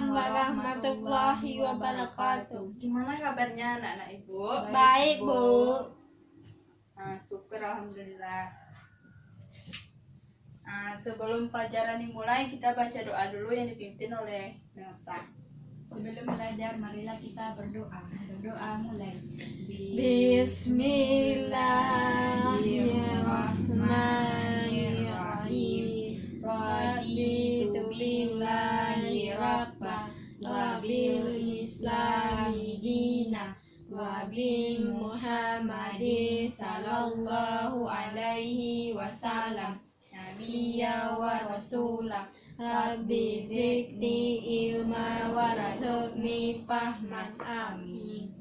Waalaikumsalam warahmatullahi wabarakatuh. Gimana kabarnya anak-anak Ibu? Baik, Bu. Nah, syukur alhamdulillah. Nah, sebelum pelajaran dimulai, kita baca doa dulu yang dipimpin oleh Melsa. Sebelum belajar, marilah kita berdoa. Berdoa mulai. Bismillahirrahmanirrahim. Raditu billahi rabba wa bil islami dina wa bi Muhammadin sallallahu alaihi wasallam nabiyya wa rasulah. Rabbi zidni ilma warzuqni fahman. Amin.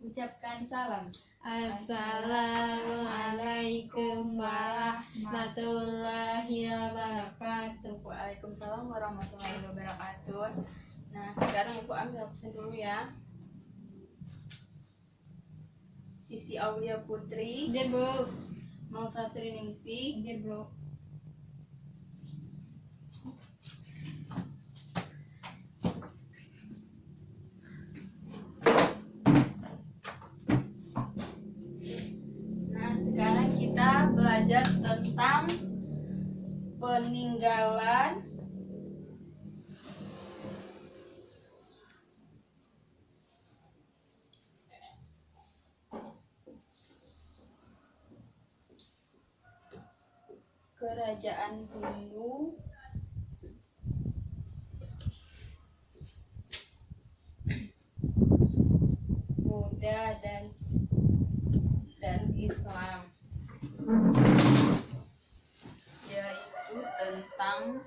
Ucapkan salam. Assalamualaikum warahmatullahi wabarakatuh. Waalaikumsalam warahmatullahi wabarakatuh. Nah, sekarang Ibu ambil absen dulu ya. Sisi Aulia Putri, Dia, Bu. Melsa Sriningsih, Hadir, Bro. Nah, sekarang kita belajar tentang peninggalan kerajaan Hindu Buddha dan Islam, yaitu tentang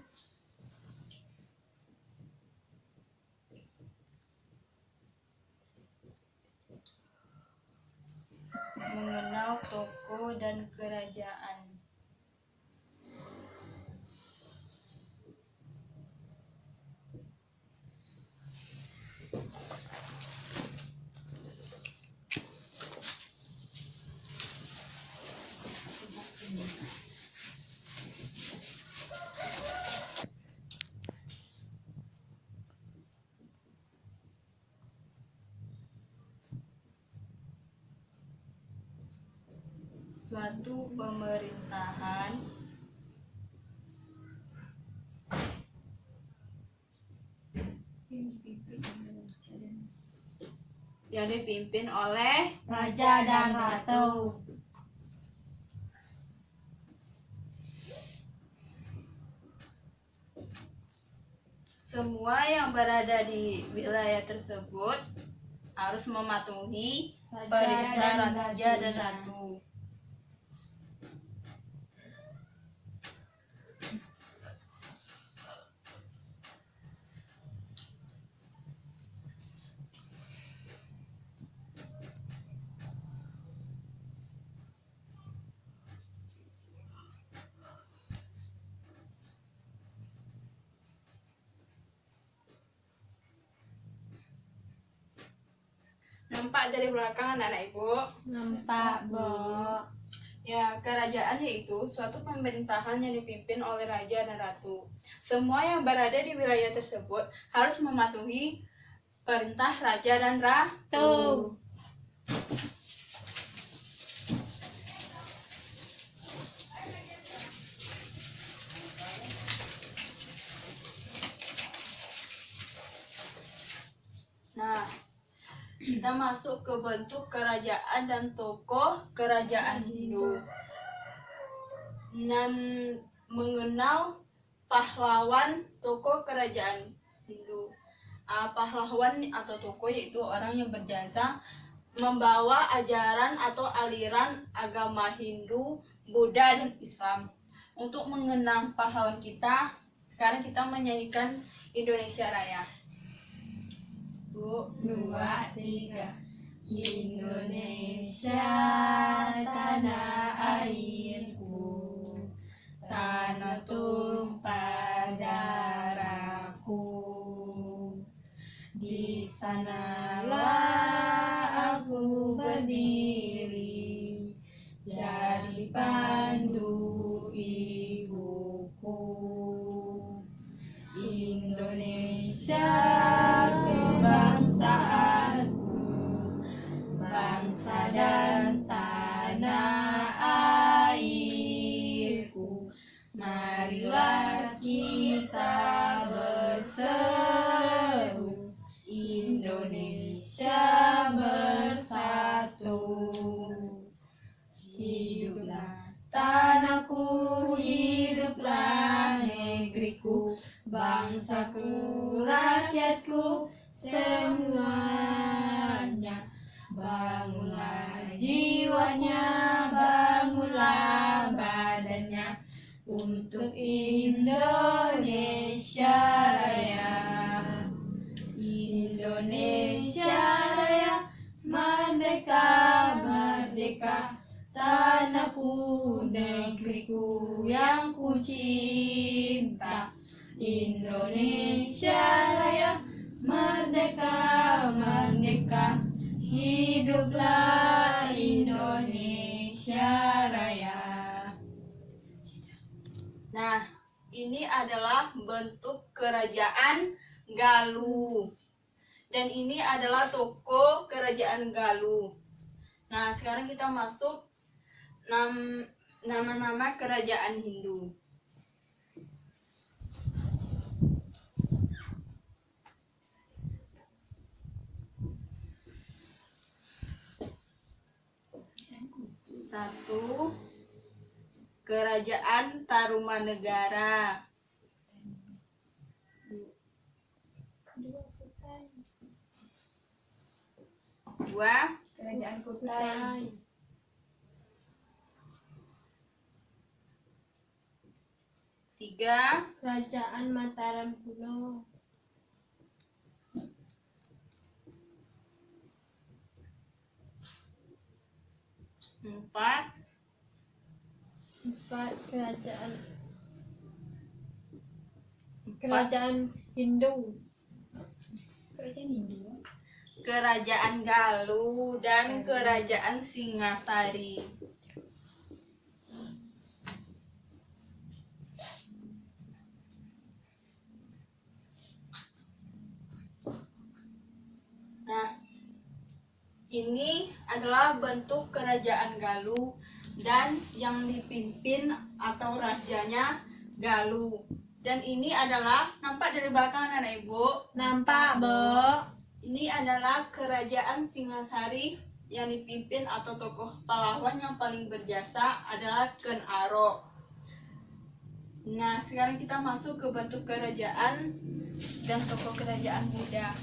mengenal tokoh dan kerajaan. Suatu pemerintahan yang dipimpin oleh Raja dan Ratu. semua yang berada di wilayah tersebut harus mematuhi perintah raja dan ratu. Nampak dari belakang anak Ibu? Nampak, Bu. Ya, kerajaan yaitu suatu pemerintahan yang dipimpin oleh raja dan ratu. Semua yang berada di wilayah tersebut harus mematuhi perintah raja dan ratu. Nah, kita masuk ke bentuk kerajaan dan tokoh kerajaan Hindu. Dan mengenal pahlawan tokoh kerajaan Hindu. Pahlawan atau tokoh yaitu orang yang berjasa membawa ajaran atau aliran agama Hindu, Buddha, dan Islam. Untuk mengenang pahlawan kita, sekarang kita menyanyikan Indonesia Raya. 1, 2, 3. Indonesia tanah airku, tanah tumpah darahku. Di sanalah aku berdiri, jadi pandu ibuku. Indonesia kebangsaanku, bangsa dan tanah airku. Marilah kita berseru, Indonesia bersatu. Hiduplah tanahku, hiduplah negeriku, bangsaku, rakyatku, semuanya. Bangunlah jiwanya, bangunlah badannya, untuk Indonesia Raya. Indonesia Raya, merdeka, merdeka, tanahku, negeriku yang ku cinta. Indonesia Raya, merdeka, merdeka, hiduplah Indonesia Raya. Nah, ini adalah bentuk kerajaan Galuh. Dan ini adalah tokoh kerajaan Galuh. Nah, sekarang kita masuk nama-nama kerajaan Hindu. Satu, Kerajaan Tarumanegara. Dua, Kerajaan Kutai. tiga, Kerajaan Mataram Kuno. empat, Kerajaan Hindu. Kerajaan Hindu. Kerajaan Galuh dan Kerajaan Singasari. Nah, ini adalah bentuk kerajaan Galuh dan yang dipimpin atau rajanya Galuh. Dan ini adalah, nampak dari belakang anak ibu? Nampak, Bu. Ini adalah kerajaan Singasari yang dipimpin atau tokoh pahlawan yang paling berjasa adalah Ken Arok. Nah, sekarang kita masuk ke bentuk kerajaan dan tokoh kerajaan Buddha.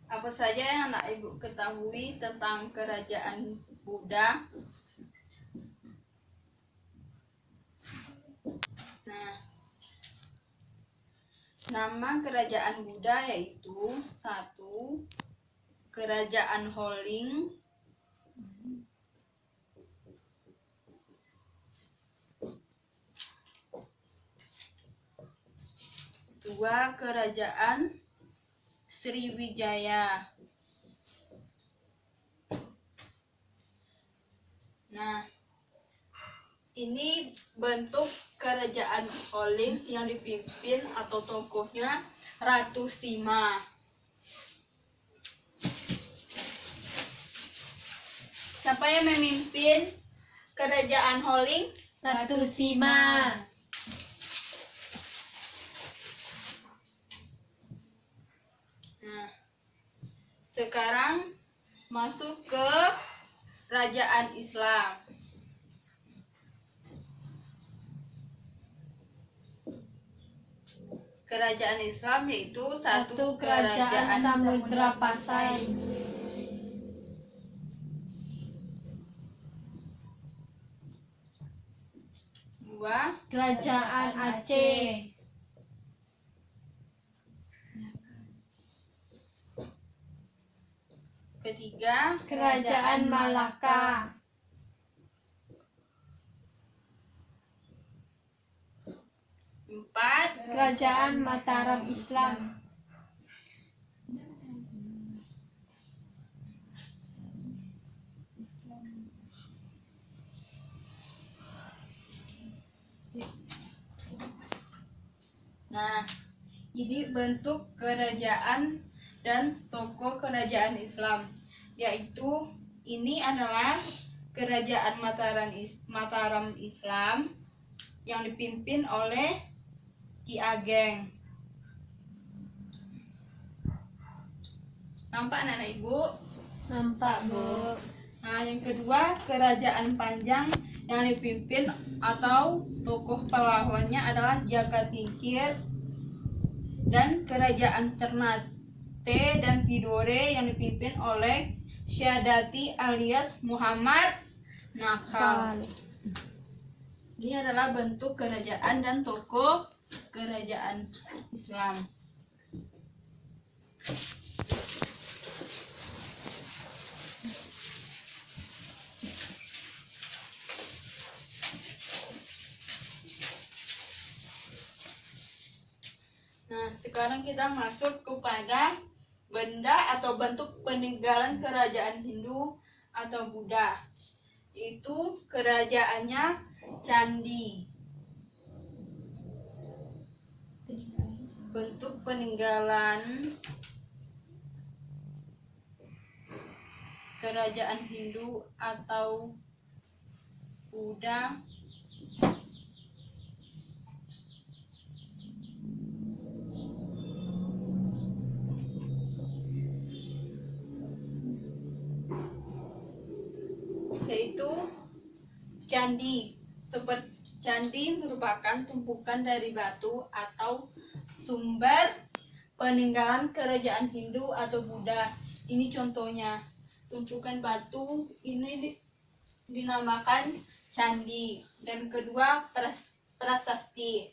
Apa saja yang anak ibu ketahui tentang kerajaan Buddha? Nah, nama kerajaan Buddha yaitu satu, Kerajaan Holing. Dua, Kerajaan Sriwijaya. Nah, ini bentuk kerajaan Holing yang dipimpin atau tokohnya Ratu Sima. Siapa yang memimpin kerajaan Holing? Ratu Sima. Nah, sekarang masuk ke kerajaan Islam. Kerajaan Islam yaitu Satu kerajaan Samudra Pasai. Dua, Kerajaan Aceh. ketiga, Kerajaan Malaka. Kerajaan Mataram Islam. Nah, ini bentuk kerajaan dan tokoh kerajaan Islam, yaitu ini adalah kerajaan Mataram Islam yang dipimpin oleh Ki Ageng. Nampak anak-anak ibu? Nampak, Bu. Nah, yang kedua, kerajaan Panjang yang dipimpin atau tokoh pahlawannya adalah Jaka Tingkir, dan kerajaan Ternate dan Tidore yang dipimpin oleh Syadati alias Muhammad Nakal. Ini adalah bentuk kerajaan dan tokoh kerajaan Islam. Nah, sekarang kita masuk kepada benda atau bentuk peninggalan kerajaan Hindu atau Buddha. Itu kerajaannya candi. Bentuk peninggalan kerajaan Hindu atau Buddha yaitu candi. Candi merupakan tumpukan dari batu atau sumber peninggalan kerajaan Hindu atau Buddha. Ini contohnya, tumpukan batu ini dinamakan candi. Dan kedua, prasasti.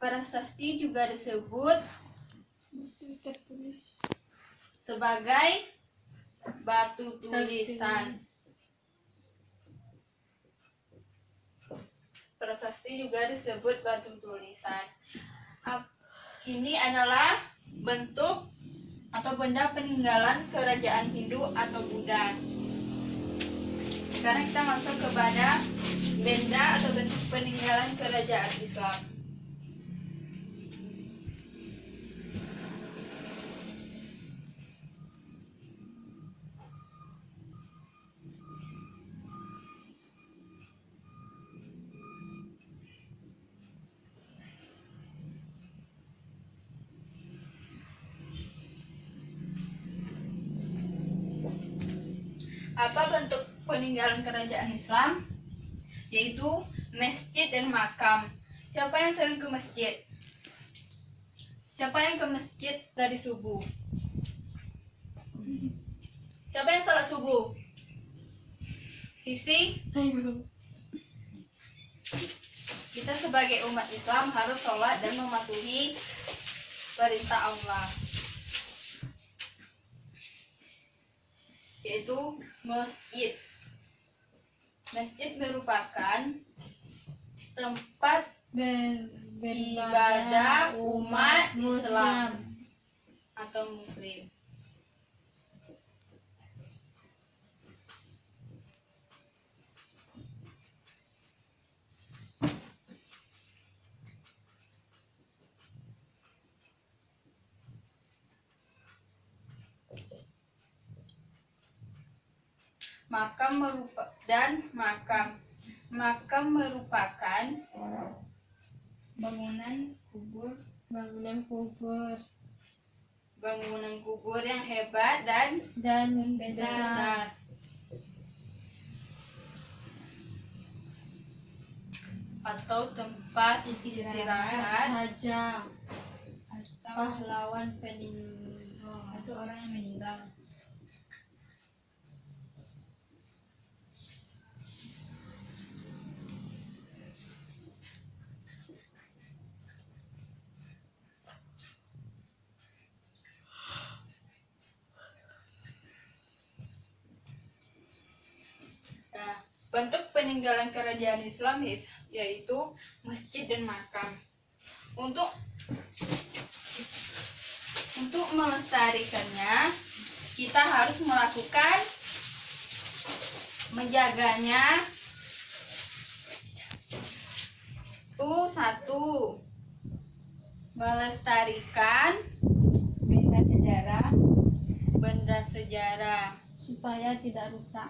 Prasasti juga disebut sebagai batu tulisan. Prasasti juga disebut batu tulisan. Ini adalah bentuk atau benda peninggalan kerajaan Hindu atau Buddha. Sekarang kita masuk kepada benda atau bentuk peninggalan kerajaan Islam. Apa bentuk peninggalan kerajaan Islam? Yaitu masjid dan makam. Siapa yang sering ke masjid? Siapa yang ke masjid dari subuh? Siapa yang salat subuh? Sisi? Kita sebagai umat Islam harus sholat dan mematuhi perintah Allah, yaitu masjid. Masjid merupakan tempat beribadah umat Islam atau Muslim. Makam merupakan Bangunan kubur bangunan kubur yang hebat dan besar. Atau tempat istirahat raja atau pahlawan peninggalan. atau orang yang meninggal. Bentuk peninggalan kerajaan Islam yaitu masjid dan makam. Untuk melestarikannya, kita harus melakukan menjaganya. Satu, melestarikan benda sejarah supaya tidak rusak.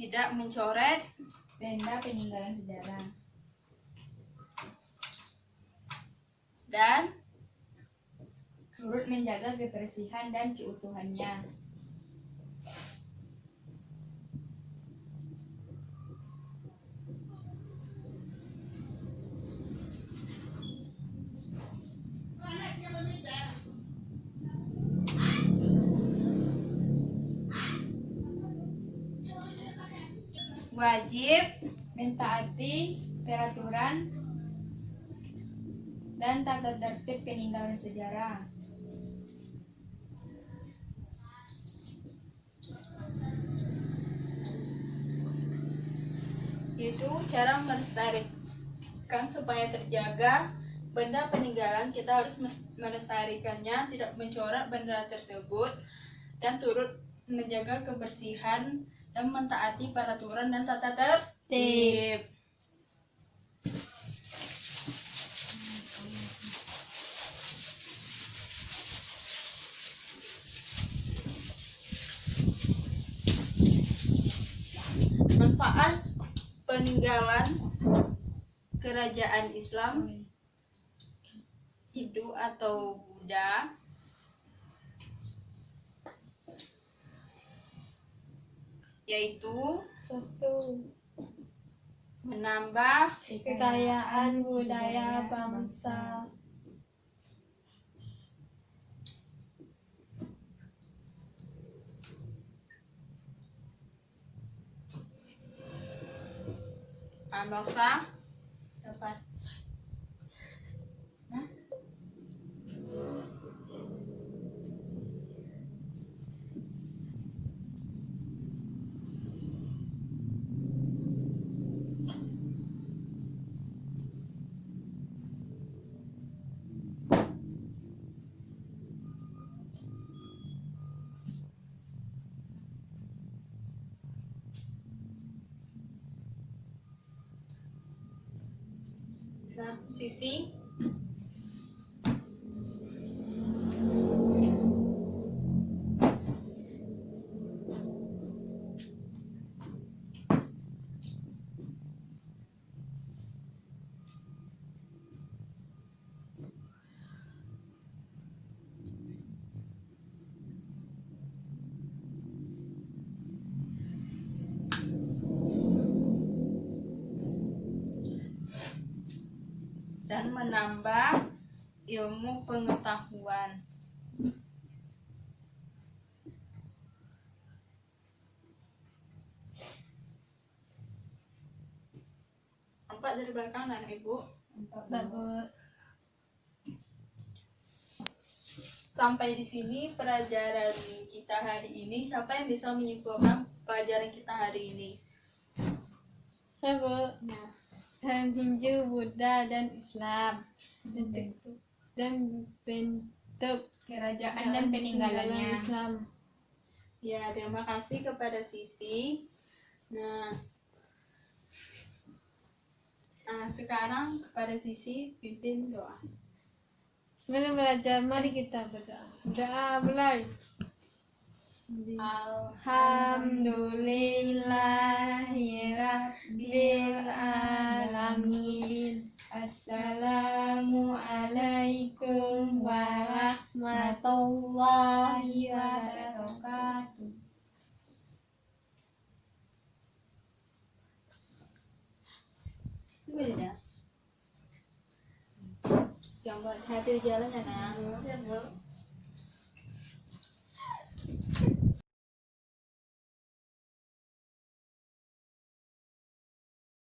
tidak mencoret benda peninggalan sejarah, dan turut menjaga kebersihan dan keutuhannya. wajib Mentaati peraturan dan tata tertib peninggalan sejarah. itu cara melestarikan supaya terjaga benda peninggalan. Kita harus melestarikannya, tidak mencoret benda tersebut, dan turut menjaga kebersihan dan mentaati peraturan dan tata tertib. Manfaat peninggalan kerajaan Islam, Hindu atau Buddha, yaitu Satu, menambah kekayaan budaya bangsa. bangsa dapat sisi dan menambah ilmu pengetahuan. Nampak dari belakang dan Ibu. Bagus. Sampai di sini pelajaran kita hari ini. Siapa yang bisa menyimpulkan pelajaran kita hari ini? Saya dan Hindu, Buddha, dan Islam. Dan bentuk Kerajaan dan peninggalannya. Islam. Ya, terima kasih kepada Sisi. Nah, sekarang kepada Sisi pimpin doa. Sebelum belajar, mari kita berdoa. Doa mulai. Alhamdulillahirabbil alamin. Assalamualaikum warahmatullahi wabarakatuh. Itu beda dah. Yang buat hati di jalan ya, Nak.